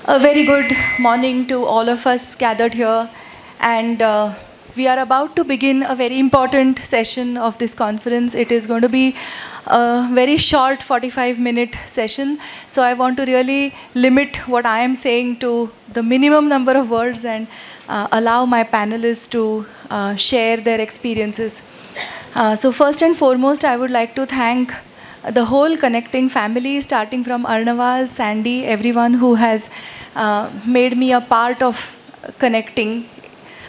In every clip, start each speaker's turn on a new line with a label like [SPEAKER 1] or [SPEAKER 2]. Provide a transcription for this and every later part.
[SPEAKER 1] A very good morning to all of us gathered here, and we are about to begin a very important session of this conference. It is going to be a very short 45-minute session, so I want to really limit what I am saying to the minimum number of words and allow my panelists to share their experiences. So first and foremost, I would like to thank the whole connecting family, starting from Arnavaz, Sandy, everyone who has made me a part of connecting.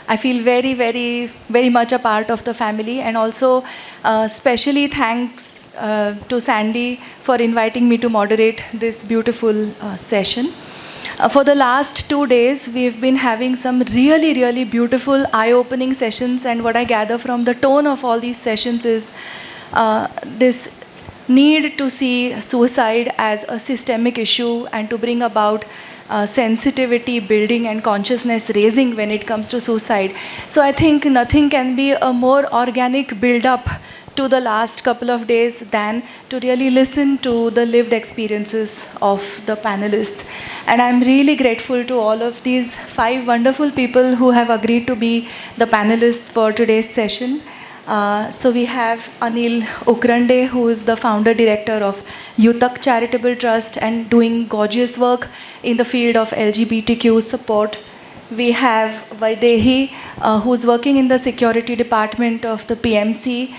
[SPEAKER 1] I feel very, very, very much a part of the family, and also especially thanks to Sandy for inviting me to moderate this beautiful session. For the last 2 days, we've been having some really, really beautiful, eye-opening sessions, and what I gather from the tone of all these sessions is this need to see suicide as a systemic issue and to bring about sensitivity building and consciousness raising when it comes to suicide. So I think nothing can be a more organic build-up to the last couple of days than to really listen to the lived experiences of the panelists. And I'm really grateful to all of these 5 wonderful people who have agreed to be the panelists for today's session. So we have Anil Ukrande, who is the founder director of Yutak Charitable Trust and doing gorgeous work in the field of LGBTQ support. We have Vaidehi, who's working in the security department of the PMC.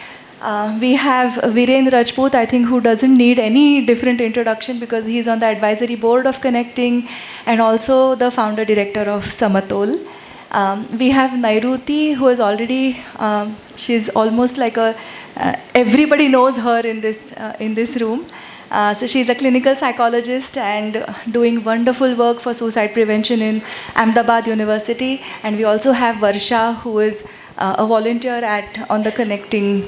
[SPEAKER 1] We have Viren Rajput, I think, who doesn't need any different introduction because he's on the advisory board of Connecting and also the founder director of Samatol. We have Nairuti, who is already, she's almost like a, everybody knows her in this room. So she's a clinical psychologist and doing wonderful work for suicide prevention in Ahmedabad University. And we also have Varsha, who is a volunteer on the Connecting,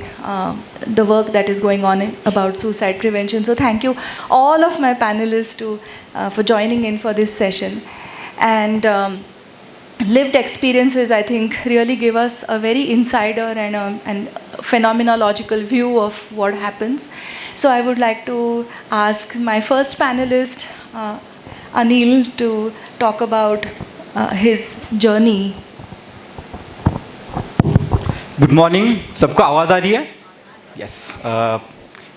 [SPEAKER 1] the work that is going on about suicide prevention. So thank you all of my panelists for joining in for this session. And lived experiences, I think, really give us a very insider and phenomenological view of what happens. So I would like to ask my first panelist, Anil, to talk about his journey.
[SPEAKER 2] Good morning. सबको आवाज़ आ रही है? Yes.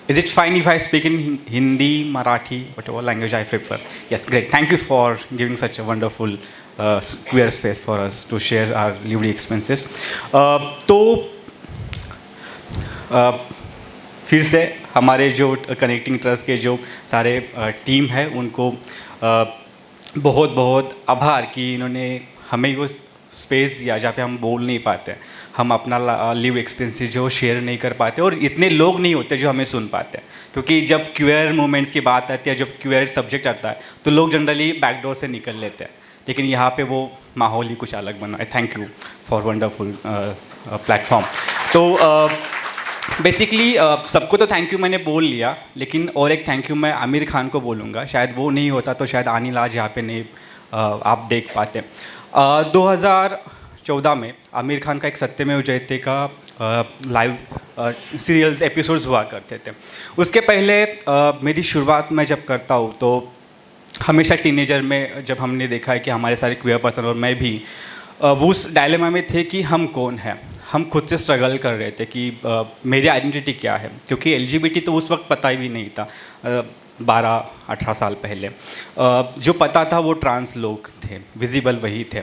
[SPEAKER 2] Is it fine if I speak in Hindi, Marathi, whatever language I prefer? Yes, great. Thank you for giving such a wonderful queer space for us to share our lived experiences. तो फिर से हमारे जो connecting trust के जो सारे team है उनको बहुत बहुत आभार कि इन्होंने हमें वो स्पेस दिया जहाँ पे हम बोल नहीं पाते, हम अपना लिव एक्सपीरियंस जो शेयर नहीं कर पाते और इतने लोग नहीं होते जो हमें सुन पाते, क्योंकि जब क्यूयर मूवमेंट्स की बात आती है, जब क्यूयर सब्जेक्ट आता है तो लोग जनरली बैकडोर से निकल लेते हैं, लेकिन यहाँ पे वो माहौल ही कुछ अलग बना है. Thank you for wonderful platform. तो बेसिकली सबको तो थैंक यू मैंने बोल लिया, लेकिन और एक थैंक यू मैं आमिर खान को बोलूँगा. शायद वो नहीं होता तो शायद अनिल आज यहाँ पे नहीं आप देख पाते. 2014 में आमिर खान का एक सत्यमेव जयते का लाइव सीरियल्स एपिसोड्स हुआ करते थे. उसके पहले मेरी शुरुआत मैं जब करता हूँ तो हमेशा टीनेजर में जब हमने देखा है कि हमारे सारे क्वियर पर्सन और मैं भी वो उस डायलेमा में थे कि हम कौन हैं. हम खुद से स्ट्रगल कर रहे थे कि मेरी आइडेंटिटी क्या है, क्योंकि एलजीबीटी तो उस वक्त पता भी नहीं था. 12-18 साल पहले जो पता था वो ट्रांस लोग थे, विजिबल वही थे.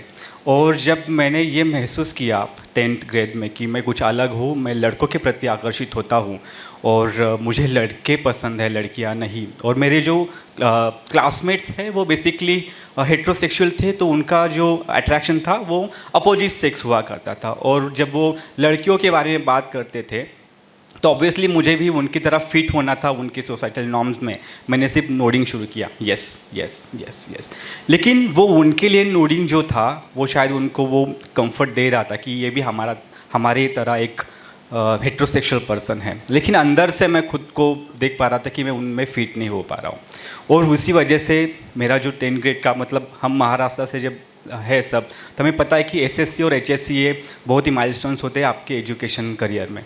[SPEAKER 2] और जब मैंने ये महसूस किया 10th ग्रेड में कि मैं कुछ अलग हूँ, मैं लड़कों के प्रति आकर्षित होता हूँ और मुझे लड़के पसंद है, लड़कियाँ नहीं, और मेरे जो क्लासमेट्स हैं वो बेसिकली हेट्रोसेक्सुअल थे, तो उनका जो अट्रैक्शन था वो अपोजिट सेक्स हुआ करता था. और जब वो लड़कियों के बारे में बात करते थे तो ऑब्वियसली मुझे भी उनकी तरफ फिट होना था उनकी सोसाइटल नॉर्म्स में. मैंने सिर्फ नोडिंग शुरू किया, यस यस यस यस. लेकिन वो उनके लिए नोडिंग जो था वो शायद उनको वो कंफर्ट दे रहा था कि ये भी हमारे तरह एक हेट्रोसेक्सुअल पर्सन है, लेकिन अंदर से मैं खुद को देख पा रहा था कि मैं उनमें फिट नहीं हो पा रहा हूँ. और उसी वजह से मेरा जो 10th ग्रेड का, मतलब हम महाराष्ट्र से जब है सब, तो हमें पता है कि एसएससी और एचएससी बहुत ही माइलस्टोन्स होते हैं आपके एजुकेशन करियर में.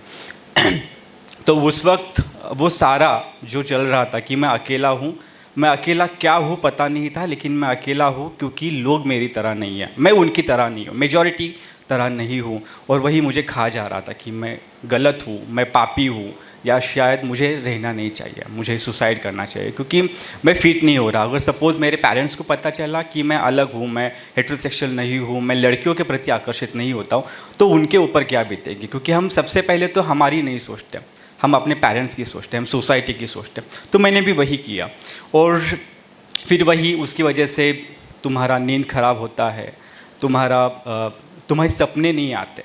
[SPEAKER 2] तो उस वक्त वो सारा जो चल रहा था कि मैं अकेला हूँ, मैं अकेला क्या हूँ पता नहीं था, लेकिन मैं अकेला हूँ क्योंकि लोग मेरी तरह नहीं है, मैं उनकी तरह नहीं हूँ, मेजॉरिटी तरह नहीं हूँ। और वही मुझे खा जा रहा था कि मैं गलत हूँ, मैं पापी हूँ, या शायद मुझे रहना नहीं चाहिए, मुझे सुसाइड करना चाहिए क्योंकि मैं फिट नहीं हो रहा। अगर सपोज़ मेरे पेरेंट्स को पता चला कि मैं अलग हूँ, मैं हेट्रोसेक्सुअल नहीं हूँ, मैं लड़कियों के प्रति आकर्षित नहीं होता हूँ, तो उनके ऊपर क्या बीतेगी? क्योंकि हम सबसे पहले तो हमारी नहीं सोचते, हम अपने पेरेंट्स की सोचते हैं, हम सोसाइटी की सोचते हैं। तो मैंने भी वही किया, और फिर वही उसकी वजह से तुम्हारा नींद खराब होता है, तुम्हारे सपने नहीं आते।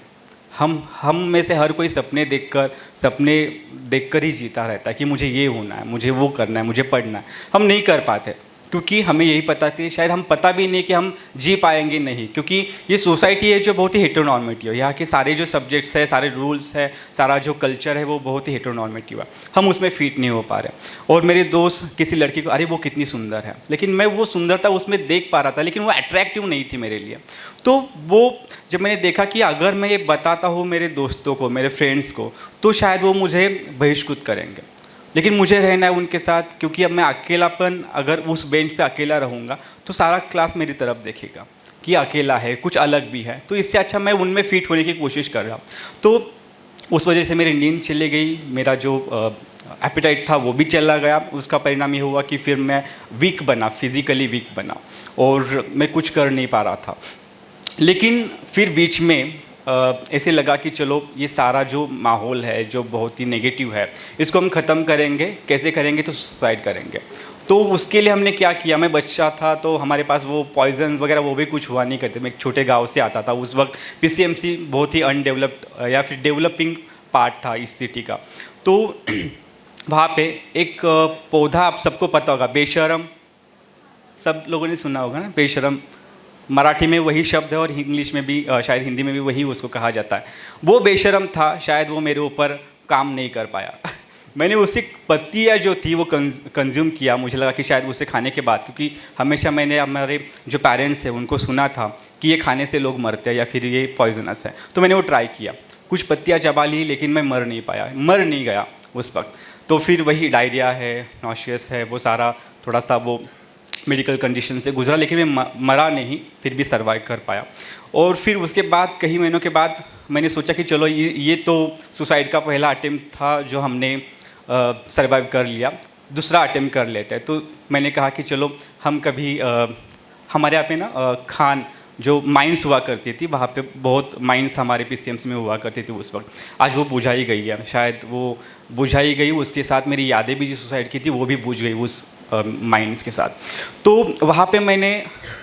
[SPEAKER 2] हम में से हर कोई सपने देखकर ही जीता रहता है कि मुझे ये होना है, मुझे वो करना है, मुझे पढ़ना है। हम नहीं कर पाते क्योंकि हमें यही पता थी, शायद हम पता भी नहीं कि हम जी पाएंगे नहीं, क्योंकि ये सोसाइटी है जो बहुत ही हेटेरोनॉर्मेटिव है। यहाँ के सारे जो सब्जेक्ट्स है, सारे रूल्स है, सारा जो कल्चर है वो बहुत ही हेटेरोनॉर्मेटिव है। हम उसमें फिट नहीं हो पा रहे। और मेरे दोस्त किसी लड़की को, अरे वो कितनी सुंदर है, लेकिन मैं वो सुंदरता उसमें देख पा रहा था, लेकिन वो अट्रैक्टिव नहीं थी मेरे लिए। तो वो जब मैंने देखा कि अगर मैं ये बताता हूँ मेरे दोस्तों को, मेरे फ्रेंड्स को, तो शायद वो मुझे बहिष्कृत करेंगे, लेकिन मुझे रहना है उनके साथ, क्योंकि अब मैं अकेलापन, अगर उस बेंच पे अकेला रहूँगा तो सारा क्लास मेरी तरफ देखेगा कि अकेला है, कुछ अलग भी है। तो इससे अच्छा मैं उनमें फिट होने की कोशिश कर रहा हूँ। तो उस वजह से मेरी नींद चली गई, मेरा जो एपेटाइट था वो भी चला गया। उसका परिणाम ये हुआ कि फिर मैं वीक बना, फिज़िकली वीक बना, और मैं कुछ कर नहीं पा रहा था। लेकिन फिर बीच में ऐसे लगा कि चलो ये सारा जो माहौल है जो बहुत ही नेगेटिव है, इसको हम ख़त्म करेंगे। कैसे करेंगे? तो सुसाइड करेंगे। तो उसके लिए हमने क्या किया, मैं बच्चा था तो हमारे पास वो पॉइजन वगैरह वो भी कुछ हुआ नहीं करते। मैं एक छोटे गांव से आता था, उस वक्त पीसीएमसी बहुत ही अनडेवलप्ड या फिर डेवलपिंग पार्ट था इस सिटी का। तो वहाँ पे एक पौधा, आप सबको पता होगा, बेशरम, सब लोगों ने सुना होगा ना, बेशरम। मराठी में वही शब्द है और इंग्लिश में भी, शायद हिंदी में भी वही उसको कहा जाता है। वो बेशरम था, शायद वो मेरे ऊपर काम नहीं कर पाया। मैंने उसकी पत्तियाँ जो थी वो कंज्यूम किया। मुझे लगा कि शायद उसे खाने के बाद, क्योंकि हमेशा मैंने हमारे जो पेरेंट्स हैं उनको सुना था कि ये खाने से लोग मरते हैं या फिर ये पॉइजनस है, तो मैंने वो ट्राई किया। कुछ पत्तियाँ चबा ली, लेकिन मैं मर नहीं गया उस वक्त। तो फिर वही डायरिया है, नॉशियस है, वो सारा थोड़ा सा वो मेडिकल कंडीशन से गुजरा, लेकिन मैं मरा नहीं, फिर भी सर्वाइव कर पाया। और फिर उसके बाद कई महीनों के बाद मैंने सोचा कि चलो ये तो सुसाइड का पहला अटेम्प्ट था जो हमने सर्वाइव कर लिया, दूसरा अटेम्प्ट कर लेते हैं। तो मैंने कहा कि चलो हम कभी हमारे यहाँ पे ना खान जो माइंस हुआ करती थी, वहाँ पे बहुत माइंस हमारे पीसीएमसी में हुआ करती थी उस वक्त। आज वो बुझाई गई है, शायद वो बुझाई गई, उसके साथ मेरी यादें भी जो सुसाइड की थी वो भी बुझ गई उस माइंस के साथ। तो वहाँ पे मैंने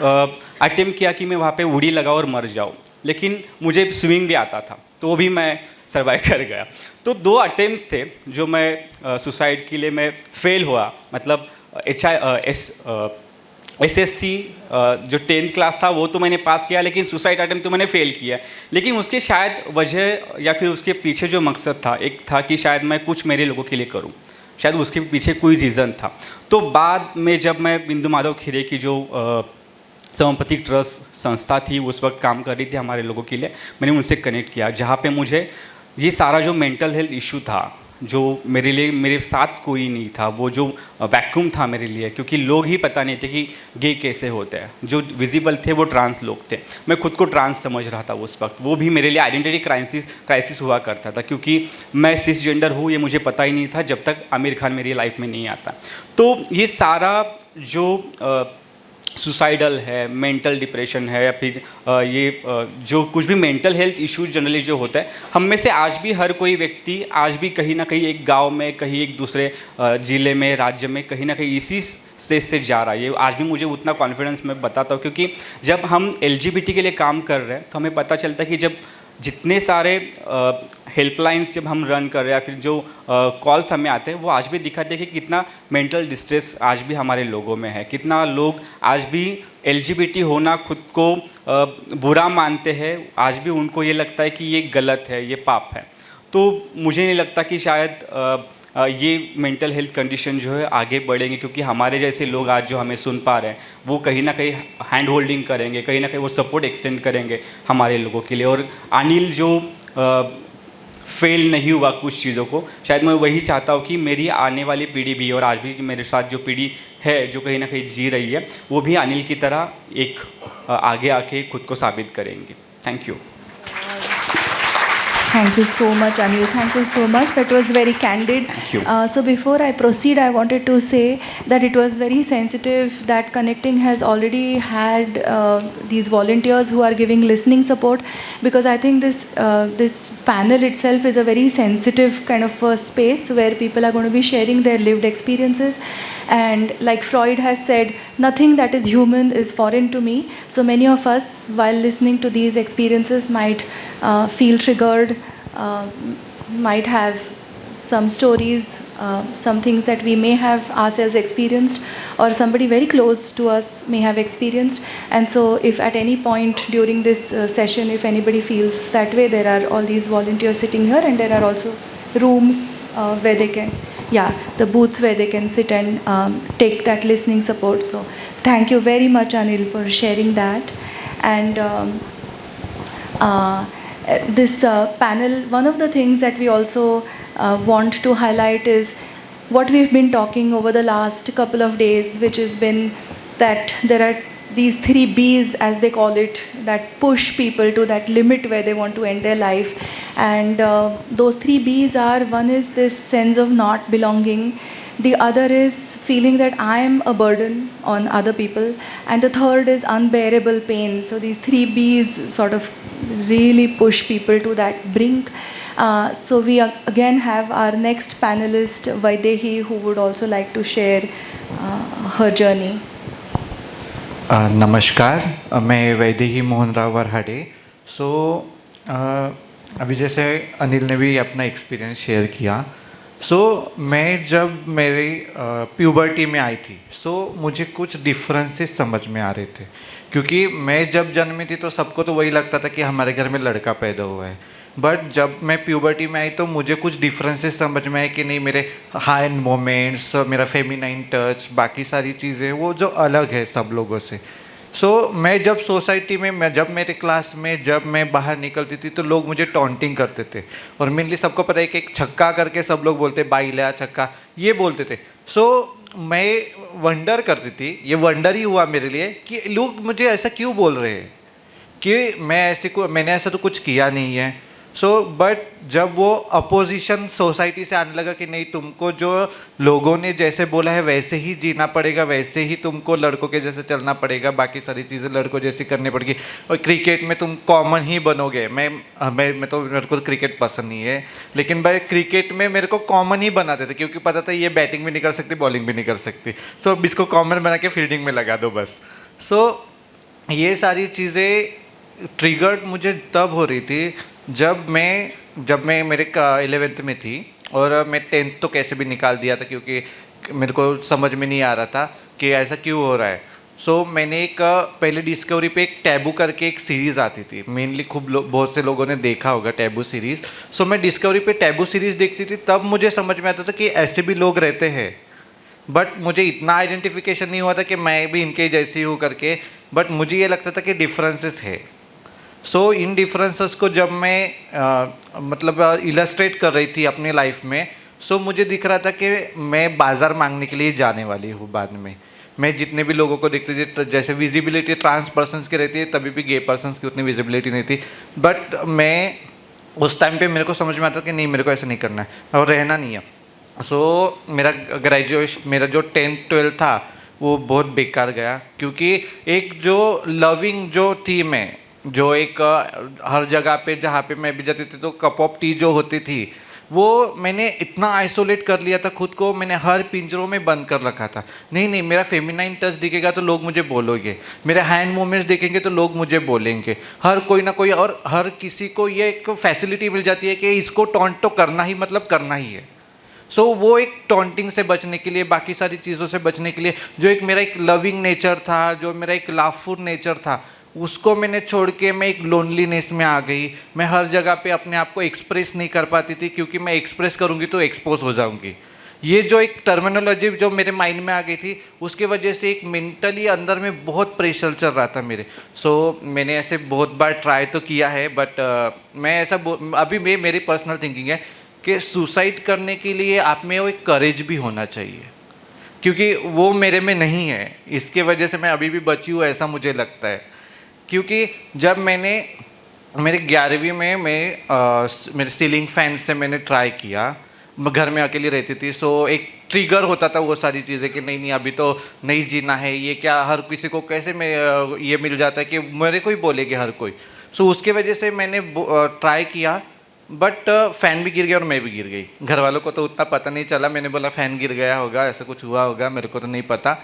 [SPEAKER 2] अटेम्प्ट किया कि मैं वहाँ पे उड़ी लगाऊँ और मर जाऊँ, लेकिन मुझे स्विमिंग भी आता था, तो वो भी मैं सर्वाइव कर गया। तो 2 अटेम्प्ट्स थे जो मैं सुसाइड के लिए मैं फेल हुआ। मतलब एसएससी जो 10th क्लास था वो तो मैंने पास किया, लेकिन सुसाइड अटेम्प्ट तो मैंने फेल किया। लेकिन उसके शायद वजह या फिर उसके पीछे जो मकसद था, एक था कि शायद मैं कुछ मेरे लोगों के लिए करूं, शायद उसके पीछे कोई रीज़न था। तो बाद में जब मैं बिंदु माधव खीरे की जो समापति ट्रस्ट संस्था थी उस वक्त काम कर रही थी हमारे लोगों के लिए, मैंने उनसे कनेक्ट किया, जहाँ पे मुझे ये सारा जो मेंटल हेल्थ इशू था, जो मेरे लिए, मेरे साथ कोई नहीं था, वो जो वैक्यूम था मेरे लिए, क्योंकि लोग ही पता नहीं थे कि गे कैसे होते हैं। जो विजिबल थे वो ट्रांस लोग थे, मैं खुद को ट्रांस समझ रहा था उस वक्त। वो भी मेरे लिए आइडेंटिटी क्राइसिस हुआ करता था, क्योंकि मैं सिसजेंडर हूँ ये मुझे पता ही नहीं था जब तक आमिर खान मेरी लाइफ में नहीं आता। तो ये सारा जो सुसाइडल है, मेंटल डिप्रेशन है, या फिर जो कुछ भी मेंटल हेल्थ इश्यूज जनरली जो होता है, हम में से आज भी हर कोई व्यक्ति आज भी कहीं ना कहीं एक गांव में, कहीं एक दूसरे ज़िले में, राज्य में, कहीं ना कहीं इसी स्टेज से जा रहा है। ये आज भी मुझे उतना कॉन्फिडेंस मैं बताता हूँ, क्योंकि जब हम LGBT के लिए काम कर रहे हैं तो हमें पता चलता है कि जब जितने सारे हेल्पलाइंस जब हम रन कर रहे हैं या फिर जो कॉल्स हमें आते हैं, वो आज भी दिखाते हैं कि कितना मेंटल डिस्ट्रेस आज भी हमारे लोगों में है, कितना लोग आज भी LGBT होना खुद को बुरा मानते हैं, आज भी उनको ये लगता है कि ये गलत है, ये पाप है। तो मुझे नहीं लगता कि शायद ये मेंटल हेल्थ कंडीशन जो है आगे बढ़ेंगे, क्योंकि हमारे जैसे लोग आज जो हमें सुन पा रहे हैं वो कहीं ना कहीं हैंड होल्डिंग करेंगे, कहीं ना कहीं वो सपोर्ट एक्सटेंड करेंगे हमारे लोगों के लिए। और अनिल जो फेल नहीं हुआ कुछ चीज़ों को, शायद मैं वही चाहता हूँ कि मेरी आने वाली पीढ़ी भी, और आज भी मेरे साथ जो पीढ़ी है जो कहीं ना कहीं जी रही है, वो भी अनिल की तरह एक आगे आके खुद को साबित करेंगे। Thank you.
[SPEAKER 1] Thank you so much, Anil. Thank you so much. That was very candid.
[SPEAKER 2] Thank you.
[SPEAKER 1] So before I proceed, I wanted to say that it was very sensitive that Connecting has already had these volunteers who are giving listening support, because I think this panel itself is a very sensitive kind of a space where people are going to be sharing their lived experiences. And like Freud has said, nothing that is human is foreign to me. So many of us, while listening to these experiences, might feel triggered, might have some stories, some things that we may have ourselves experienced, or somebody very close to us may have experienced. And so if at any point during this session, if anybody feels that way, there are all these volunteers sitting here, and there are also rooms where they can, the booths where they can sit and take that listening support. So thank you very much, Anil, for sharing that. And this panel, one of the things that we also want to highlight is what we've been talking over the last couple of days, which has been that there are these 3 B's, as they call it, that push people to that limit where they want to end their life. And those 3 B's are, one is this sense of not belonging, the other is feeling that I am a burden on other people, and the third is unbearable pain. So these 3 B's sort of really push people to that brink. So we again have our next panelist, Vaidehi, who would also like to share her journey.
[SPEAKER 3] नमस्कार, मैं वैदेही मोहन राव वरहाडे। अभी जैसे अनिल ने भी अपना experience share किया, मैं जब मेरी प्यूबर्टी में आई थी, मुझे कुछ डिफरेंसेस समझ में आ रहे थे, क्योंकि मैं जब जन्मी थी तो सबको तो वही लगता था कि हमारे घर में लड़का पैदा हुआ है। बट जब मैं प्यूबर्टी में आई तो मुझे कुछ डिफरेंसेस समझ में आए कि नहीं, मेरे हैंड मोमेंट्स, मेरा फेमिनाइन टच, बाकी सारी चीज़ें वो जो अलग है सब लोगों से। मैं जब सोसाइटी में, जब मेरे क्लास में, जब मैं बाहर निकलती थी तो लोग मुझे टॉन्टिंग करते थे, और मेनली सबको पता है कि एक छक्का करके सब लोग बोलते बाई लिया छक्का, ये बोलते थे। मैं वंडर करती थी, ये वंडर ही हुआ मेरे लिए कि लोग मुझे ऐसा क्यों बोल रहे हैं, कि मैंने ऐसा तो कुछ किया नहीं है। बट जब वो अपोजिशन सोसाइटी से आने लगा कि नहीं, तुमको जो लोगों ने जैसे बोला है वैसे ही जीना पड़ेगा, वैसे ही तुमको लड़कों के जैसे चलना पड़ेगा, बाकी सारी चीज़ें लड़कों जैसी करनी पड़ेगी, और क्रिकेट में तुम कॉमन ही बनोगे। मैं तो, मेरे को क्रिकेट पसंद नहीं है, लेकिन भाई क्रिकेट में मेरे को कॉमन ही बनाते थे, क्योंकि पता था ये बैटिंग भी नहीं कर सकती, बॉलिंग भी नहीं कर सकती, इसको कॉमन बना के फील्डिंग में लगा दो बस। ये सारी चीज़ें ट्रिगर्ड मुझे तब हो रही थी जब मैं मेरे 11th में थी, और मैं 10th तो कैसे भी निकाल दिया था, क्योंकि मेरे को समझ में नहीं आ रहा था कि ऐसा क्यों हो रहा है। मैंने पहले डिस्कवरी पे एक टैबू करके एक सीरीज़ आती थी, मेनली बहुत से लोगों ने देखा होगा टैबू सीरीज़। मैं डिस्कवरी पे टैबू सीरीज़ देखती थी, तब मुझे समझ में आता था कि ऐसे भी लोग रहते हैं, बट मुझे इतना आइडेंटिफिकेशन नहीं हुआ था कि मैं भी इनके जैसी हूँ करके, बट मुझे ये लगता था कि डिफरेंसेस है। इन डिफरेंसेस को जब मैं मतलब इलस्ट्रेट कर रही थी अपनी लाइफ में, मुझे दिख रहा था कि मैं बाज़ार मांगने के लिए जाने वाली हूँ बाद में। मैं जितने भी लोगों को देखती थी, जैसे विजिबिलिटी ट्रांस पर्सन्स की रहती है, तभी भी गे पर्सन्स की उतनी विजिबिलिटी नहीं थी, बट मैं उस टाइम पे मेरे को समझ में आता कि नहीं, मेरे को ऐसा नहीं करना है और रहना नहीं है। मेरा जो 10th 12th था वो बहुत बेकार गया, क्योंकि एक जो लविंग जो थी मैं, जो एक हर जगह पे जहाँ पे मैं भी जाती थी तो कप ऑफ टी जो होती थी, वो मैंने इतना आइसोलेट कर लिया था खुद को, मैंने हर पिंजरों में बंद कर रखा था। नहीं, मेरा फेमिनाइन टच दिखेगा तो लोग मुझे बोलोगे, मेरे हैंड मूवमेंट्स देखेंगे तो लोग मुझे बोलेंगे, हर कोई ना कोई, और हर किसी को ये एक फैसिलिटी मिल जाती है कि इसको टॉन्ट तो करना ही मतलब करना ही है। वो एक टॉन्टिंग से बचने के लिए, बाकी सारी चीज़ों से बचने के लिए, जो एक मेरा एक लविंग नेचर था, जो मेरा एक लाफुर नेचर था, उसको मैंने छोड़ के मैं एक लोनलीनेस में आ गई। मैं हर जगह पे अपने आप को एक्सप्रेस नहीं कर पाती थी, क्योंकि मैं एक्सप्रेस करूँगी तो एक्सपोज हो जाऊँगी। ये जो एक टर्मिनोलॉजी जो मेरे माइंड में आ गई थी, उसके वजह से एक मेंटली अंदर में बहुत प्रेशर चल रहा था मेरे। मैंने ऐसे बहुत बार ट्राई तो किया है, बट मैं ऐसा अभी मेरी पर्सनल थिंकिंग है कि सुसाइड करने के लिए आप में वो एक करेज भी होना चाहिए। क्योंकि वो मेरे में नहीं है, इसके वजह से मैं अभी भी बची हूँ ऐसा मुझे लगता है। क्योंकि जब मैंने मेरे 11वीं में मेरे सीलिंग फैन से मैंने ट्राई किया, मैं घर में अकेली रहती थी, सो एक ट्रिगर होता था वो सारी चीज़ें कि नहीं नहीं अभी तो नहीं जीना है, ये क्या हर किसी को कैसे मैं ये मिल जाता है कि मेरे को ही बोलेगी हर कोई। सो उसके वजह से मैंने ट्राई किया, बट फ़ैन भी गिर गया और मैं भी गिर गई। घर वालों को तो उतना पता नहीं चला, मैंने बोला फ़ैन गिर गया होगा, ऐसा कुछ हुआ होगा, मेरे को तो नहीं पता।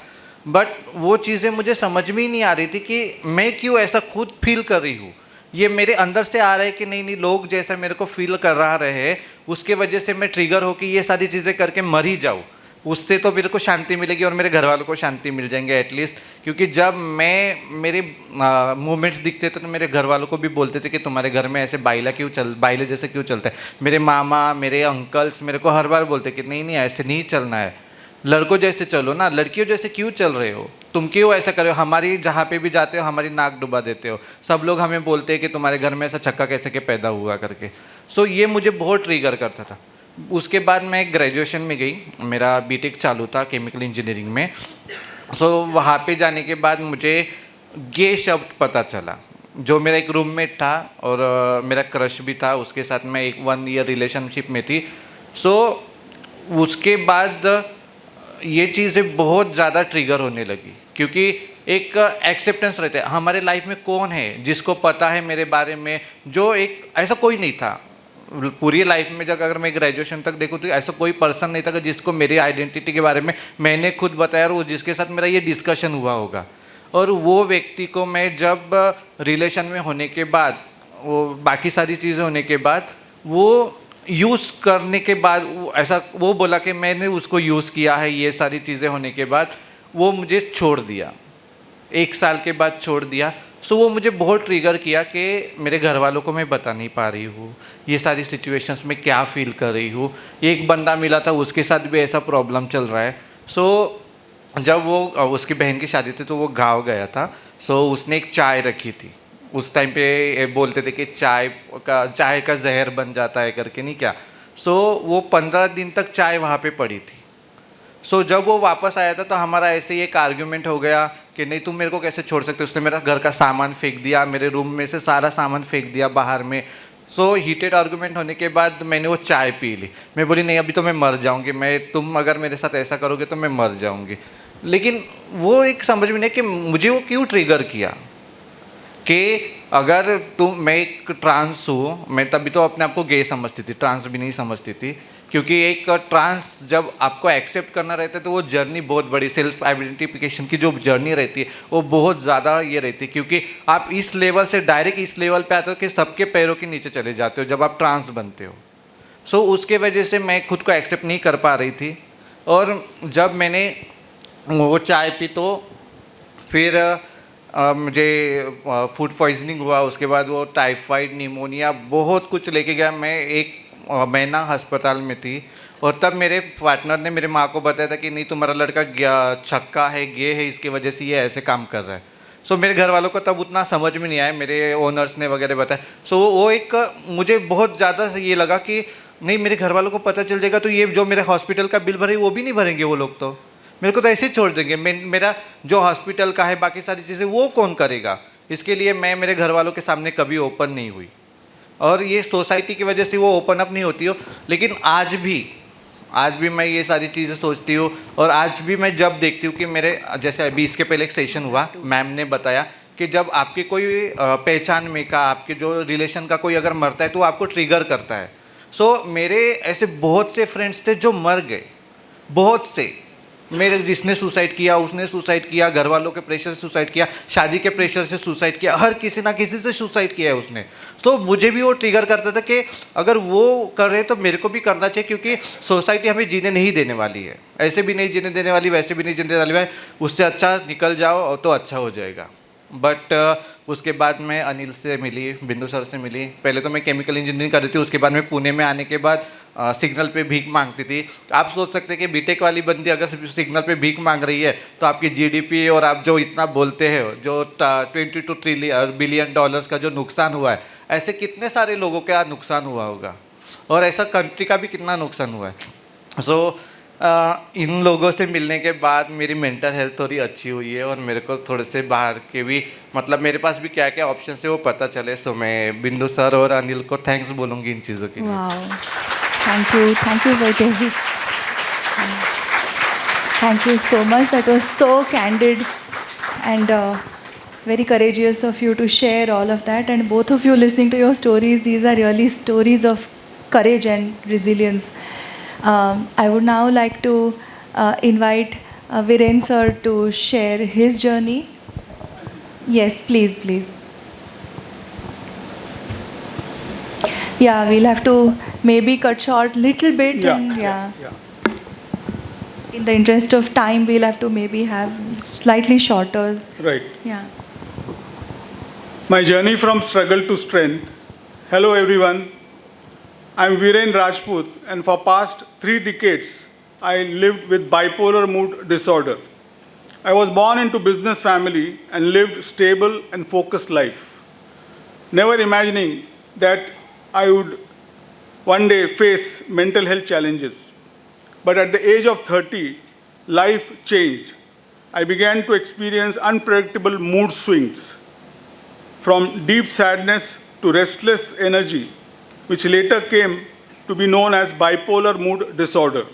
[SPEAKER 3] बट वो चीज़ें मुझे समझ में ही नहीं आ रही थी कि मैं क्यों ऐसा खुद फील कर रही हूँ। ये मेरे अंदर से आ रहा है कि नहीं नहीं लोग जैसा मेरे को फील कर रहा रहे, उसके वजह से मैं ट्रिगर हो कि ये सारी चीज़ें करके मर ही जाऊँ, उससे तो मेरे को शांति मिलेगी और मेरे घर वालों को शांति मिल जाएंगे एटलीस्ट। क्योंकि जब मेरे मूवमेंट्स दिखते थे तो मेरे घर वालों को भी बोलते थे कि तुम्हारे घर में ऐसे बाइले जैसे क्यों चलता है। मेरे मामा मेरे अंकल्स मेरे को हर बार बोलते कि नहीं नहीं ऐसे नहीं चलना है, लड़कों जैसे चलो ना, लड़कियों जैसे क्यों चल रहे हो, तुम क्यों ऐसा कर रहे हो, हमारी जहाँ पे भी जाते हो हमारी नाक डुबा देते हो, सब लोग हमें बोलते हैं कि तुम्हारे घर में ऐसा छक्का कैसे के पैदा हुआ करके। सो ये मुझे बहुत ट्रिगर करता था। उसके बाद मैं ग्रेजुएशन में गई, मेरा बीटेक चालू था केमिकल इंजीनियरिंग में। सो वहाँ पे जाने के बाद मुझे गे शब्द पता चला। जो मेरा एक रूममेट था और मेरा क्रश भी था, उसके साथ मैं एक 1 ईयर रिलेशनशिप में थी। सो उसके बाद ये चीज़ें बहुत ज़्यादा ट्रिगर होने लगी, क्योंकि एक एक्सेप्टेंस रहता है हमारे लाइफ में कौन है जिसको पता है मेरे बारे में, जो एक ऐसा कोई नहीं था पूरी लाइफ में। जब अगर मैं ग्रेजुएशन तक देखूँ तो ऐसा कोई पर्सन नहीं था जिसको मेरी आइडेंटिटी के बारे में मैंने खुद बताया और वो जिसके साथ मेरा ये डिस्कशन हुआ होगा। और वो व्यक्ति को मैं जब रिलेशन में होने के बाद, वो बाकी सारी चीज़ें होने के बाद, वो यूज़ करने के बाद ऐसा वो बोला कि मैंने उसको यूज़ किया है, ये सारी चीज़ें होने के बाद वो मुझे छोड़ दिया, 1 साल के बाद छोड़ दिया। सो वो मुझे बहुत ट्रिगर किया कि मेरे घर वालों को मैं बता नहीं पा रही हूँ ये सारी सिचुएशंस में क्या फ़ील कर रही हूँ। एक बंदा मिला था उसके साथ भी ऐसा प्रॉब्लम चल रहा है। सो जब वो उसकी बहन की शादी थी तो वो गाँव गया था। सो उसने एक चाय रखी थी, उस टाइम पे बोलते थे कि चाय का जहर बन जाता है करके, नहीं क्या। सो वो 15 दिन तक चाय वहाँ पे पड़ी थी। सो जब वो वापस आया था तो हमारा ऐसे ही एक आर्ग्यूमेंट हो गया कि नहीं तुम मेरे को कैसे छोड़ सकते हो। उसने मेरा घर का सामान फेंक दिया, मेरे रूम में से सारा सामान फेंक दिया बाहर में। सो हीटेड आर्गूमेंट होने के बाद मैंने वो चाय पी ली। मैं बोली नहीं अभी तो मैं मर जाऊंगी, तुम अगर मेरे साथ ऐसा करोगे तो मैं मर जाऊंगी। लेकिन वो एक समझ में नहीं कि मुझे वो क्यों ट्रिगर किया कि अगर मैं एक ट्रांस हूँ, मैं तभी तो अपने आप को गे समझती थी, ट्रांस भी नहीं समझती थी। क्योंकि एक ट्रांस जब आपको एक्सेप्ट करना रहता है तो वो जर्नी बहुत बड़ी, सेल्फ आइडेंटिफिकेशन की जो जर्नी रहती है वो बहुत ज़्यादा ये रहती है। क्योंकि आप इस लेवल से डायरेक्ट इस लेवल पे आते हो कि सबके पैरों के नीचे चले जाते हो जब आप ट्रांस बनते हो। सो उसके वजह से मैं खुद को एक्सेप्ट नहीं कर पा रही थी। और जब मैंने वो चाय पी तो फिर मुझे फूड पॉइजनिंग हुआ। उसके बाद वो टाइफाइड, निमोनिया, बहुत कुछ लेके गया। मैं 1 महीना अस्पताल में थी। और तब मेरे पार्टनर ने मेरे माँ को बताया था कि नहीं तुम्हारा लड़का छक्का है, गे है, इसकी वजह से ये ऐसे काम कर रहा है। सो मेरे घर वालों को तब उतना समझ में नहीं आया, मेरे ओनर्स ने वगैरह बताया। सो वो एक मुझे बहुत ज़्यादा ये लगा कि नहीं मेरे घर वालों को पता चल जाएगा तो ये जो मेरे हॉस्पिटल का बिल भरे वो भी नहीं भरेंगे वो लोग, तो मेरे को तो ऐसे ही छोड़ देंगे। मेरा जो हॉस्पिटल का है बाकी सारी चीज़ें वो कौन करेगा। इसके लिए मैं मेरे घर वालों के सामने कभी ओपन नहीं हुई। और ये सोसाइटी की वजह से वो ओपन अप नहीं होती हो। लेकिन आज भी मैं ये सारी चीज़ें सोचती हूँ। और आज भी मैं जब देखती हूँ कि मेरे जैसे अभी इसके पहले एक सेशन हुआ, मैम ने बताया कि जब आपके कोई पहचान में का, आपके जो रिलेशन का कोई अगर मरता है तो आपको ट्रिगर करता है। सो मेरे ऐसे बहुत से फ्रेंड्स थे जो मर गए, बहुत से। मेरे जिसने सुसाइड किया उसने सुसाइड किया, घर वालों के प्रेशर से सुसाइड किया, शादी के प्रेशर से सुसाइड किया, हर किसी ना किसी से सुसाइड किया है उसने। तो मुझे भी वो ट्रिगर करता था कि अगर वो कर रहे तो मेरे को भी करना चाहिए, क्योंकि सोसाइटी हमें जीने नहीं देने वाली है। ऐसे भी नहीं जीने देने वाली, वैसे भी नहीं जीने देने वाली है। उससे अच्छा निकल जाओ तो अच्छा हो जाएगा। बट उसके बाद मैं अनिल से मिली, बिंदु सर से मिली। पहले तो मैं केमिकल इंजीनियरिंग कर रही थी, उसके बाद मैं पुणे में आने के बाद सिग्नल पे भीख मांगती थी। आप सोच सकते हैं कि बीटेक वाली बंदी अगर सिग्नल पे भीख मांग रही है तो आपकी जीडीपी और आप जो इतना बोलते हैं, जो 22 बिलियन डॉलर्स का जो नुकसान हुआ है, ऐसे कितने सारे लोगों का नुकसान हुआ होगा और ऐसा कंट्री का भी कितना नुकसान हुआ है। सो इन लोगों से मिलने के बाद मेरी मेंटल हेल्थ थोड़ी अच्छी हुई है और मेरे को थोड़े से बाहर के भी मतलब मेरे पास भी क्या क्या ऑप्शन है वो पता चले। सो मैं बिंदु सर और अनिल को थैंक्स बोलूँगी इन चीज़ों के लिए।
[SPEAKER 1] Wow. Thank you for David. Thank you so much. That was so candid and very courageous of you to share all of that. And both of you listening to your stories, these are really stories of courage and resilience. I would now like to invite Viren sir to share his journey. Yes, please, please. Yeah, we'll have to maybe cut short little bit and yeah. In the interest of time, we'll have to maybe have slightly shorter.
[SPEAKER 4] Right.
[SPEAKER 1] Yeah.
[SPEAKER 4] My journey from struggle to strength. Hello everyone. I'm Viren Rajput and for past 3 decades, I lived with bipolar mood disorder. I was born into business family and lived stable and focused life. Never imagining that I would one day face mental health challenges. But at the age of 30, life changed. I began to experience unpredictable mood swings, from deep sadness to restless energy, which later came to be known as bipolar mood disorder.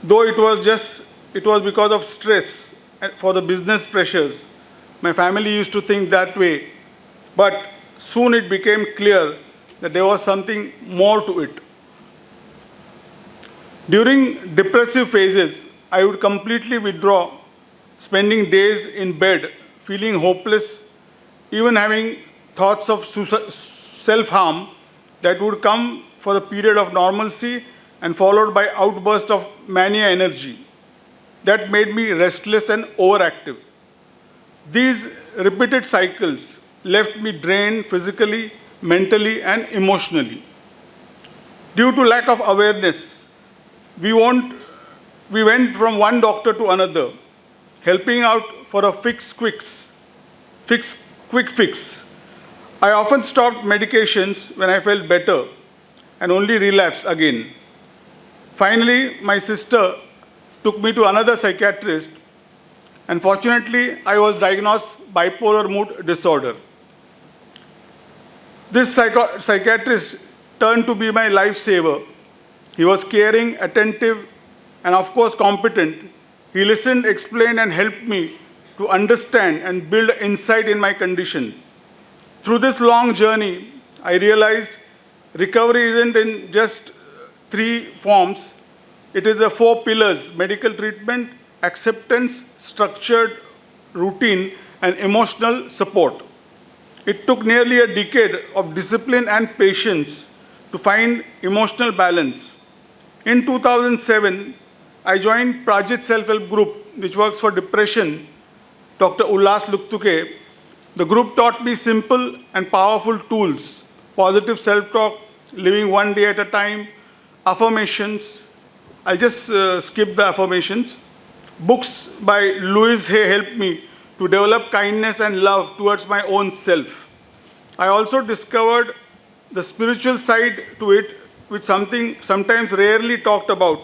[SPEAKER 4] Though it was because of stress and for the business pressures, my family used to think that way. But soon it became clear that there was something more to it. During depressive phases, I would completely withdraw, spending days in bed, feeling hopeless, even having thoughts of self-harm that would come for the period of normalcy and followed by outbursts of mania energy that made me restless and overactive. These repeated cycles left me drained physically, mentally, and emotionally. Due to lack of awareness, we went from one doctor to another, helping out for a quick fix. I often stopped medications when I felt better and only relapsed again. Finally, my sister took me to another psychiatrist, and fortunately, I was diagnosed bipolar mood disorder. This psychiatrist turned to be my lifesaver. He was caring, attentive, and of course competent. He listened, explained, and helped me to understand and build insight in my condition. Through this long journey, I realized recovery isn't in just 3 forms. It is the 4 pillars: medical treatment, acceptance, structured routine, and emotional support. It took nearly a decade of discipline and patience to find emotional balance. In 2007, I joined Prajit Self-Help Group, which works for depression, Dr. Ullas Luktuke. The group taught me simple and powerful tools: positive self-talk, living one day at a time, affirmations. I'll just skip the affirmations. Books by Louise Hay helped me to develop kindness and love towards my own self. I also discovered the spiritual side to it, which sometimes rarely talked about.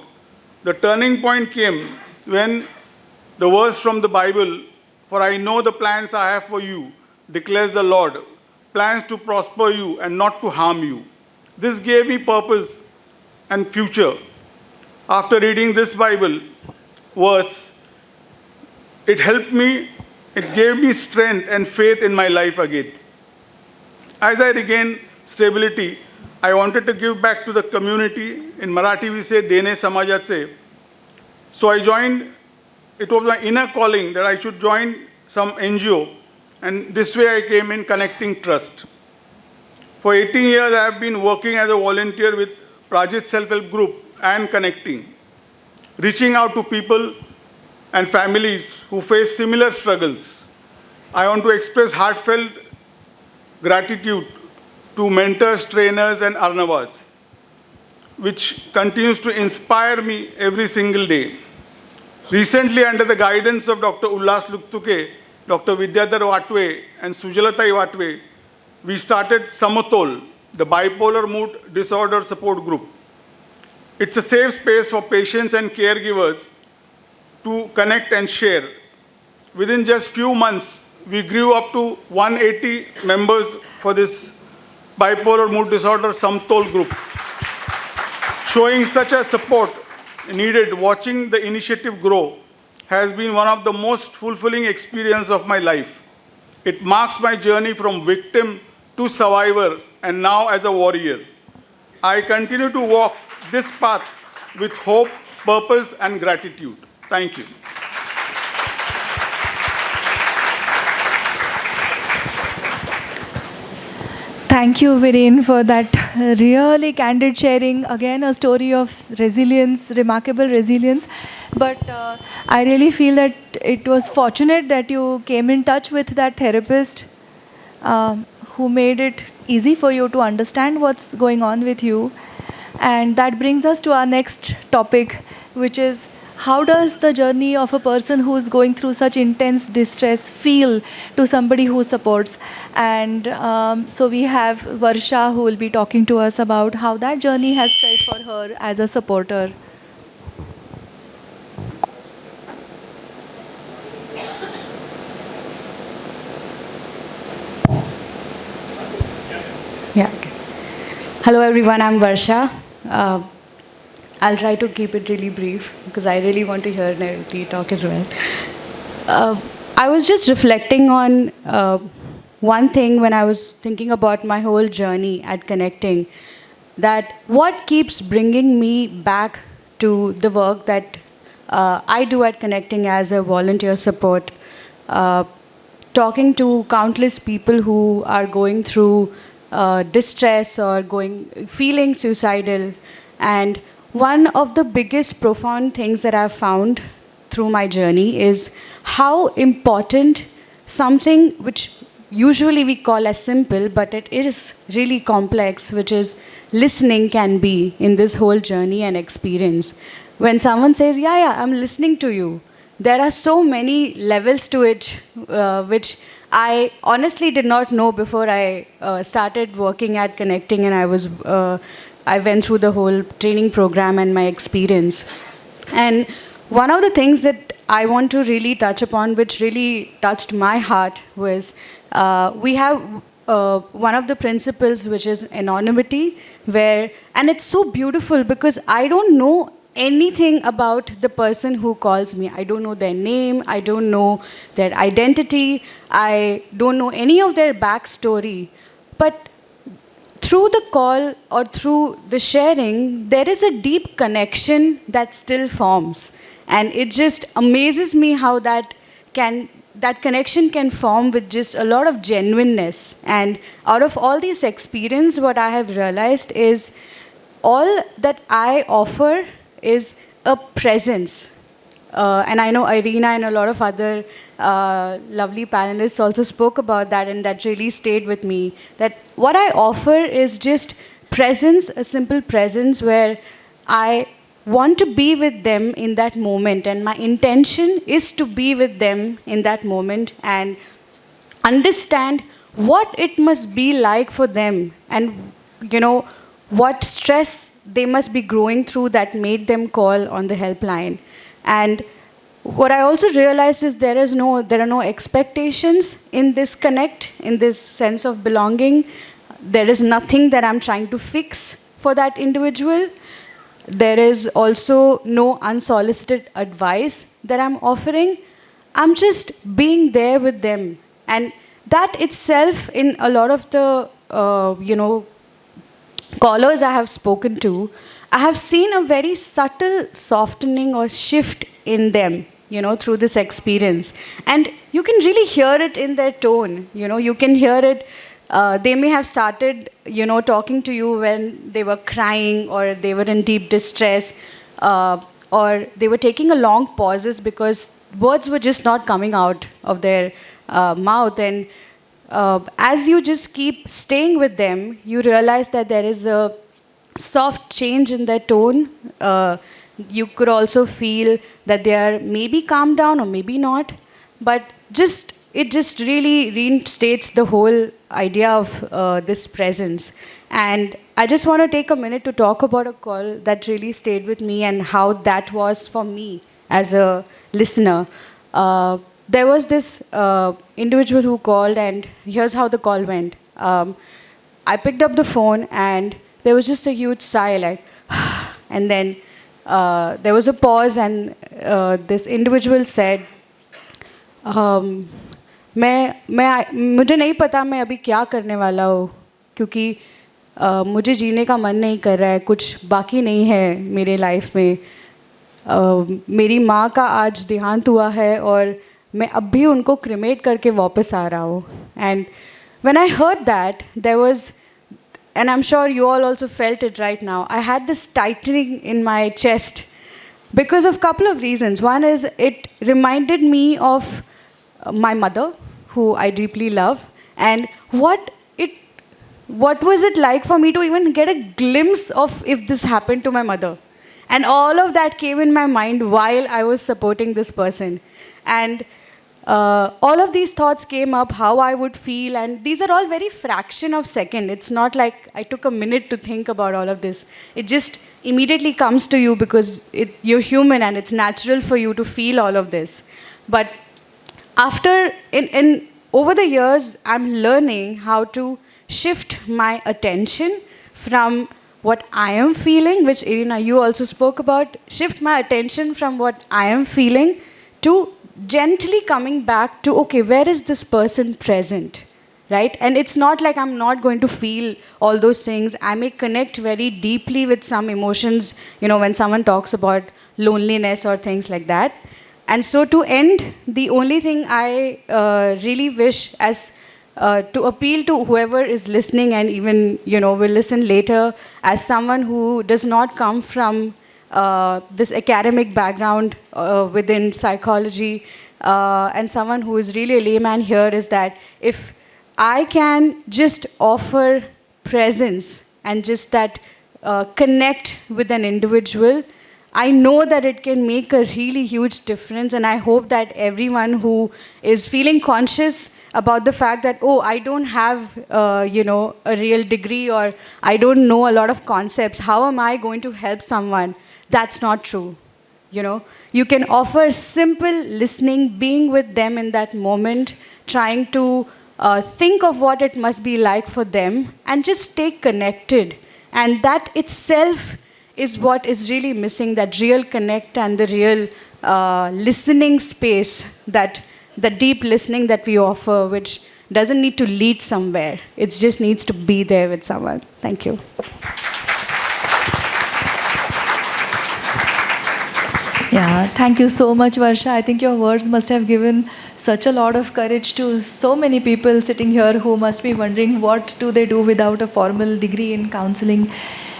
[SPEAKER 4] The turning point came when the verse from the Bible, "For I know the plans I have for you, declares the Lord, plans to prosper you and not to harm you." This gave me purpose and future. After reading this Bible verse, it gave me strength and faith in my life again. As I regained stability, I wanted to give back to the community. In Marathi we say, "Dene Samajache." So I joined, it was my inner calling that I should join some NGO, and this way I came in Connecting Trust. For 18 years I have been working as a volunteer with Prajit Self-Help Group and Connecting, reaching out to people and families who face similar struggles. I want to express heartfelt gratitude to mentors, trainers, and Arnavas, which continues to inspire me every single day. Recently, under the guidance of Dr. Ullas Luktuke, Dr. Vidyadhar Watwe, and Sujalatai Watwe, we started Samotol, the bipolar mood disorder support group. It's a safe space for patients and caregivers to connect and share. Within just few months, we grew up to 180 members for this bipolar mood disorder Samtol group. Showing such a support needed, watching the initiative grow has been one of the most fulfilling experiences of my life. It marks my journey from victim to survivor and now as a warrior. I continue to walk this path with hope, purpose, and gratitude. Thank you.
[SPEAKER 1] Thank you, Viren, for that really candid sharing. Again, a story of resilience, remarkable resilience. But I really feel that it was fortunate that you came in touch with that therapist who made it easy for you to understand what's going on with you. And that brings us to our next topic, which is how does the journey of a person who is going through such intense distress feel to somebody who supports? And so we have Varsha who will be talking to us about how that journey has felt for her as a supporter.
[SPEAKER 5] Yeah. Hello everyone, I'm Varsha. I'll try to keep it really brief because I really want to hear Nariti talk as well. I was just reflecting on one thing when I was thinking about my whole journey at Connecting, that what keeps bringing me back to the work that I do at Connecting as a volunteer support, talking to countless people who are going through distress or feeling suicidal. And one of the biggest profound things that I've found through my journey is how important something which usually we call as simple, but it is really complex, which is listening, can be in this whole journey and experience. When someone says, yeah, I'm listening to you, there are so many levels to it, which I honestly did not know before I started working at Connecting, and I went through the whole training program and my experience. And one of the things that I want to really touch upon, which really touched my heart, was we have one of the principles, which is anonymity, and it's so beautiful because I don't know anything about the person who calls me. I don't know their name, I don't know their identity, I don't know any of their backstory. But through the call or through the sharing, there is a deep connection that still forms. And it just amazes me how that connection can form with just a lot of genuineness. And out of all these experience, what I have realized is all that I offer is a presence. And I know Irina and a lot of other lovely panelists also spoke about that, and that really stayed with me. That what I offer is just presence, a simple presence where I want to be with them in that moment, and my intention is to be with them in that moment and understand what it must be like for them, and what stress they must be growing through that made them call on the helpline. And what I also realized is there are no expectations in this connect, in this sense of belonging. There is nothing that I'm trying to fix for that individual. There is also no unsolicited advice that I'm offering. I'm just being there with them. And that itself, in a lot of the, callers I have spoken to, I have seen a very subtle softening or shift in them, through this experience. And you can really hear it in their tone. You can hear it. They may have started, talking to you when they were crying or they were in deep distress, or they were taking a long pauses because words were just not coming out of their mouth. And as you just keep staying with them, you realize that there is a soft change in their tone. You could also feel that they are maybe calmed down or maybe not, but just it just really reinstates the whole idea of this presence. And I just want to take a minute to talk about a call that really stayed with me and how that was for me as a listener. There was this individual who called, and here's how the call went. I picked up the phone, and there was just a huge sigh, like, and then there was a pause, and this individual said, मुझे नहीं पता मैं अभी क्या करने वाला हूँ, क्योंकि मुझे जीने का मन नहीं कर रहा है, कुछ बाकी नहीं है मेरे लाइफ में. मेरी माँ का आज देहांत हुआ है और मैं अब भी उनको क्रिमेट करके वापस आ रहा हूँ. And when I heard that, there was, and I'm sure you all also felt it right now, I had this tightening in my chest because of a couple of reasons. One is it reminded me of my mother, who I deeply love, and what was it like for me to even get a glimpse of if this happened to my mother. And all of that came in my mind while I was supporting this person. And all of these thoughts came up, how I would feel, and these are all very fraction of second. It's not like I took a minute to think about all of this. It just immediately comes to you because you're human and it's natural for you to feel all of this. But over the years, I'm learning how to shift my attention from what I am feeling, which Irina, you also spoke about, shift my attention from what I am feeling to gently coming back to, okay, where is this person present, right? And it's not like I'm not going to feel all those things. I may connect very deeply with some emotions, when someone talks about loneliness or things like that. And so to end, the only thing I really wish to appeal to whoever is listening and even, will listen later, as someone who does not come from this academic background within psychology, and someone who is really a layman here, is that if I can just offer presence and just that connect with an individual, I know that it can make a really huge difference. And I hope that everyone who is feeling conscious about the fact that, oh, I don't have, a real degree, or I don't know a lot of concepts, how am I going to help someone? That's not true. You can offer simple listening, being with them in that moment, trying to think of what it must be like for them, and just stay connected. And that itself is what is really missing, that real connect and the real listening space, that the deep listening that we offer, which doesn't need to lead somewhere. It just needs to be there with someone. Thank you.
[SPEAKER 1] Yeah, thank you so much, Varsha. I think your words must have given such a lot of courage to so many people sitting here who must be wondering what do they do without a formal degree in counseling.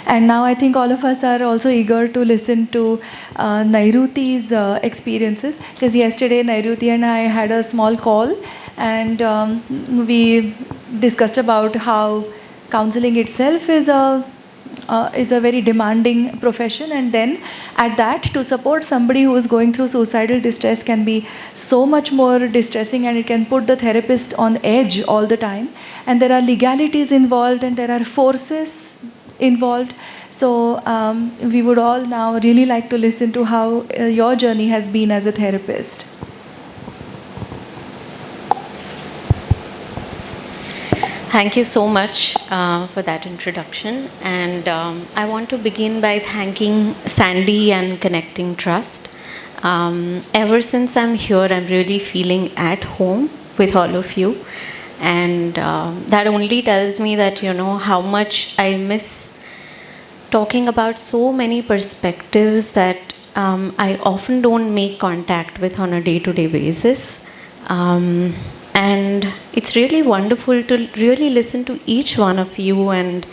[SPEAKER 1] And now I think all of us are also eager to listen to Nairuti's experiences, because yesterday Nairuti and I had a small call, and we discussed about how counseling itself is a very demanding profession, and then at that, to support somebody who is going through suicidal distress can be so much more distressing, and it can put the therapist on edge all the time. And there are legalities involved, and there are forces involved. So we would all now really like to listen to how your journey has been as a therapist.
[SPEAKER 6] Thank you so much for that introduction. And I want to begin by thanking Sandy and Connecting Trust. Ever since I'm here, I'm really feeling at home with all of you. And that only tells me that, how much I miss talking about so many perspectives that I often don't make contact with on a day-to-day basis. And it's really wonderful to really listen to each one of you, and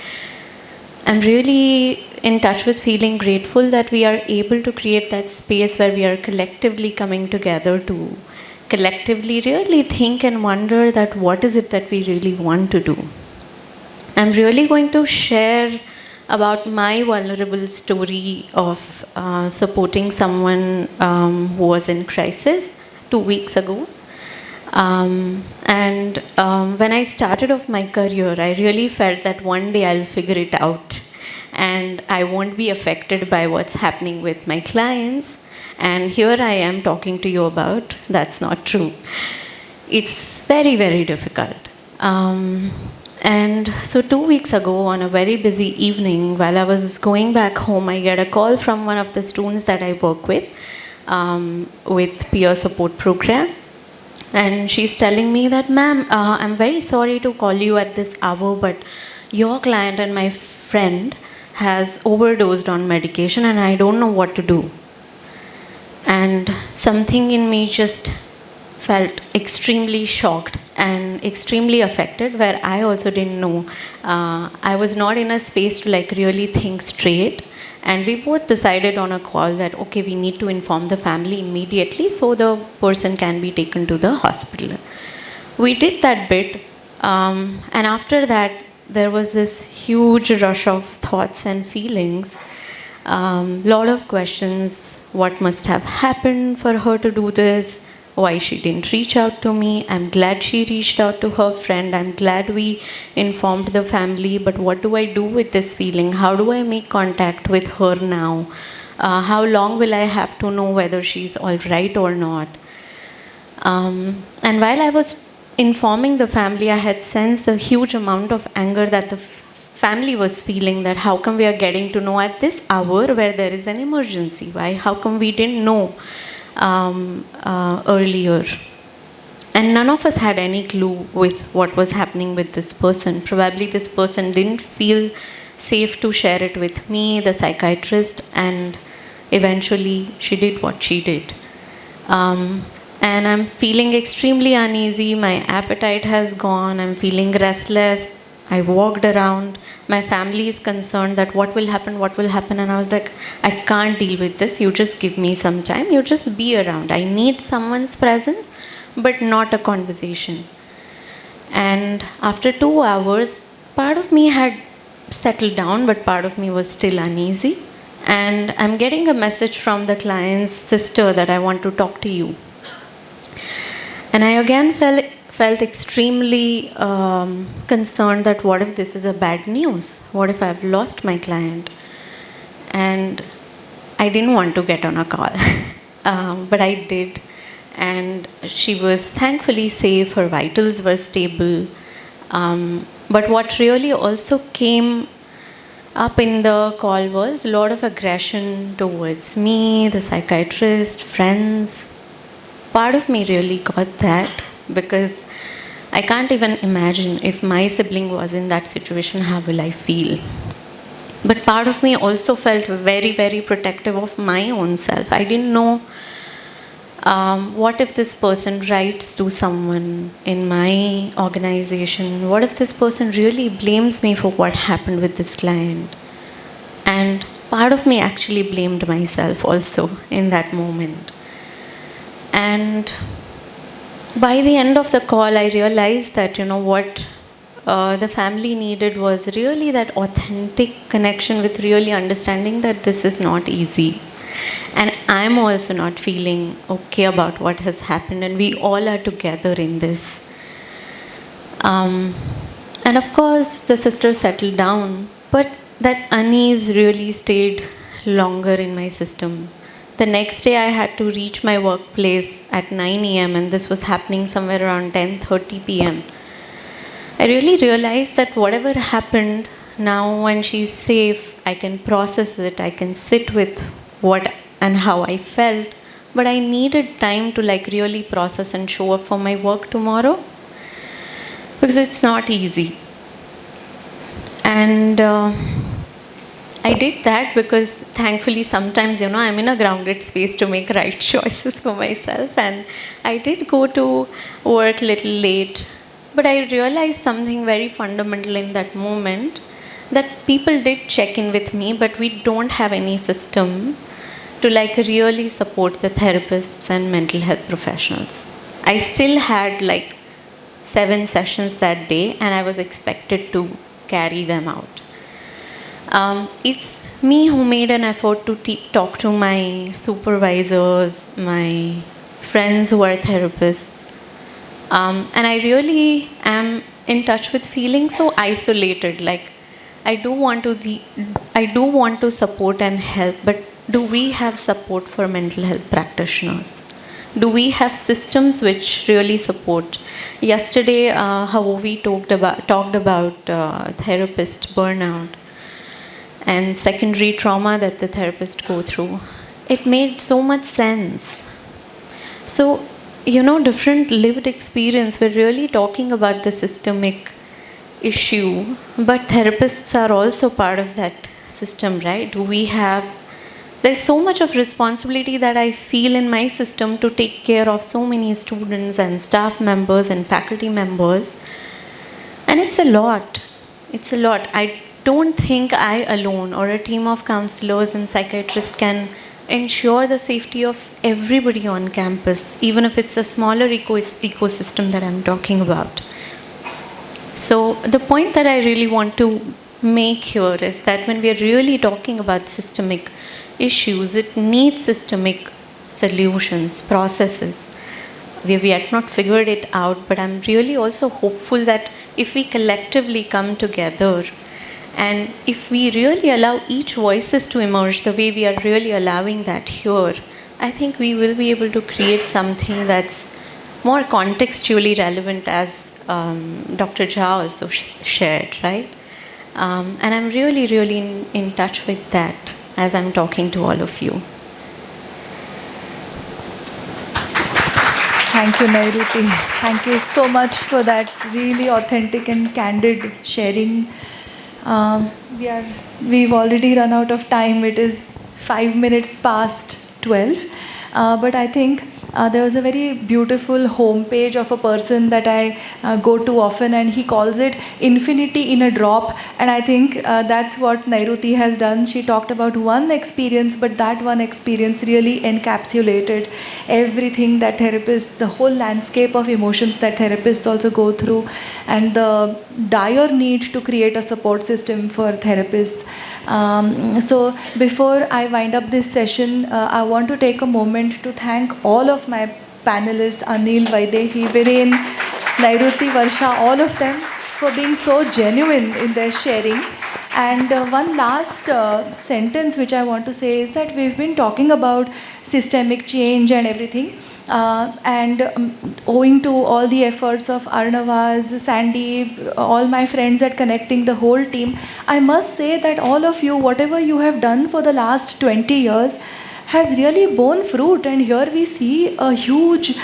[SPEAKER 6] I'm really in touch with feeling grateful that we are able to create that space where we are collectively coming together to collectively really think and wonder that what is it that we really want to do. I'm really going to share about my vulnerable story of supporting someone who was in crisis 2 weeks ago. When I started off my career, I really felt that one day I'll figure it out and I won't be affected by what's happening with my clients. And here I am talking to you about that's not true. It's very, very difficult. And so 2 weeks ago, on a very busy evening, while I was going back home, I get a call from one of the students that I work with peer support program. And she's telling me that, ma'am, I'm very sorry to call you at this hour, but your client and my friend has overdosed on medication and I don't know what to do. And something in me just felt extremely shocked and extremely affected, where I also didn't know. I was not in a space to like really think straight. And we both decided on a call that, okay, we need to inform the family immediately so the person can be taken to the hospital. We did that bit. And after that, there was this huge rush of thoughts and feelings. Lot of questions. What must have happened for her to do this? Why she didn't reach out to me? I'm glad she reached out to her friend. I'm glad we informed the family. But what do I do with this feeling? How do I make contact with her now? How long will I have to know whether she's all right or not? And while I was informing the family, I had sensed the huge amount of anger that the family was feeling, that how come we are getting to know at this hour where there is an emergency? Why? How come we didn't know earlier? And none of us had any clue with what was happening with this person. Probably this person didn't feel safe to share it with me, the psychiatrist, and eventually she did what she did. And I'm feeling extremely uneasy. My appetite has gone. I'm feeling restless. I walked around. My family is concerned that what will happen, and I was like, I can't deal with this. You just give me some time. You just be around. I need someone's presence, but not a conversation. And after 2 hours, part of me had settled down, but part of me was still uneasy. And I'm getting a message from the client's sister that I want to talk to you. And I again felt extremely concerned that what if this is a bad news? What if I've lost my client? And I didn't want to get on a call, but I did. And she was thankfully safe, her vitals were stable. But what really also came up in the call was a lot of aggression towards me, the psychiatrist, friends. Part of me really got that, because I can't even imagine if my sibling was in that situation, how will I feel? But part of me also felt very, very protective of my own self. I didn't know what if this person writes to someone in my organization? What if this person really blames me for what happened with this client? And part of me actually blamed myself also in that moment. And by the end of the call, I realized that, what the family needed was really that authentic connection with really understanding that this is not easy. And I'm also not feeling okay about what has happened, and we all are together in this. And of course, the sister settled down, but that unease really stayed longer in my system. The next day, I had to reach my workplace at 9 a.m., and this was happening somewhere around 10:30 p.m. I really realized that whatever happened, now when she's safe, I can process it, I can sit with what and how I felt, but I needed time to really process and show up for my work tomorrow, because it's not easy. And I did that because thankfully sometimes, I'm in a grounded space to make right choices for myself, and I did go to work a little late, but I realized something very fundamental in that moment, that people did check in with me, but we don't have any system to really support the therapists and mental health professionals. I still had 7 sessions that day, and I was expected to carry them out. It's me who made an effort to talk to my supervisors, my friends who are therapists, And I really am in touch with feeling so isolated. Like, I do want to support and help, but do we have support for mental health practitioners? Do we have systems which really support? Yesterday, Hawovi talked about therapist burnout and secondary trauma that the therapists go through. It made so much sense. So, different lived experience. We're really talking about the systemic issue, but therapists are also part of that system, right? There's so much of responsibility that I feel in my system to take care of so many students and staff members and faculty members. And it's a lot. It's a lot. I don't think I alone or a team of counselors and psychiatrists can ensure the safety of everybody on campus, even if it's a smaller ecosystem that I'm talking about. So the point that I really want to make here is that when we are really talking about systemic issues, it needs systemic solutions, processes. We have yet not figured it out, but I'm really also hopeful that if we collectively come together and if we really allow each voices to emerge the way we are really allowing that here, I think we will be able to create something that's more contextually relevant, as Dr. Jha also shared, right? And I'm really, really in touch with that as I'm talking to all of you.
[SPEAKER 1] Thank you, Nairuti. Thank you so much for that really authentic and candid sharing. We've already run out of time. It is 5 minutes past 12. But I think there was a very beautiful homepage of a person that I go to often, and he calls it Infinity in a Drop. And I think that's what Nairuti has done. She talked about one experience, but that one experience really encapsulated everything that therapists, the whole landscape of emotions that therapists also go through, and the dire need to create a support system for therapists. So before I wind up this session, I want to take a moment to thank all of my panelists, Anil, Vaidehi, Viren, Nairuti, Varsha, all of them for being so genuine in their sharing. And one last sentence which I want to say is that we've been talking about systemic change and everything. Owing to all the efforts of Arnavaz, Sandy, all my friends at Connecting, the whole team, I must say that all of you, whatever you have done for the last 20 years, has really borne fruit. And here we see a huge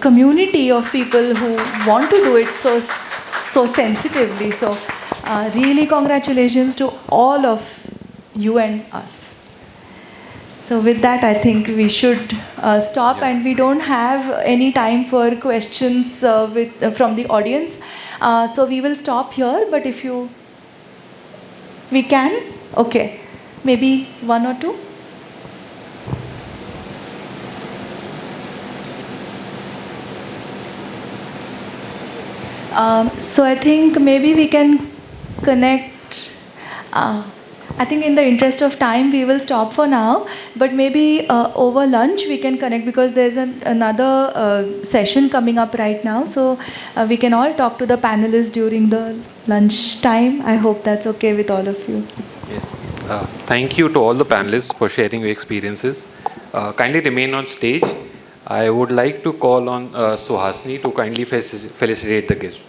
[SPEAKER 1] community of people who want to do it so sensitively. So really congratulations to all of you and us. So with that, I think we should stop, and we don't have any time for questions from the audience. So we will stop here, but if we can? Okay, maybe one or two? So I think maybe we can connect. I think in the interest of time, we will stop for now, but maybe over lunch we can connect, because there's another session coming up right now. So we can all talk to the panelists during the lunch time. I hope that's okay with all of you.
[SPEAKER 7] Yes. Thank you to all the panelists for sharing your experiences. Kindly remain on stage. I would like to call on Suhasini to kindly felicitate the guest.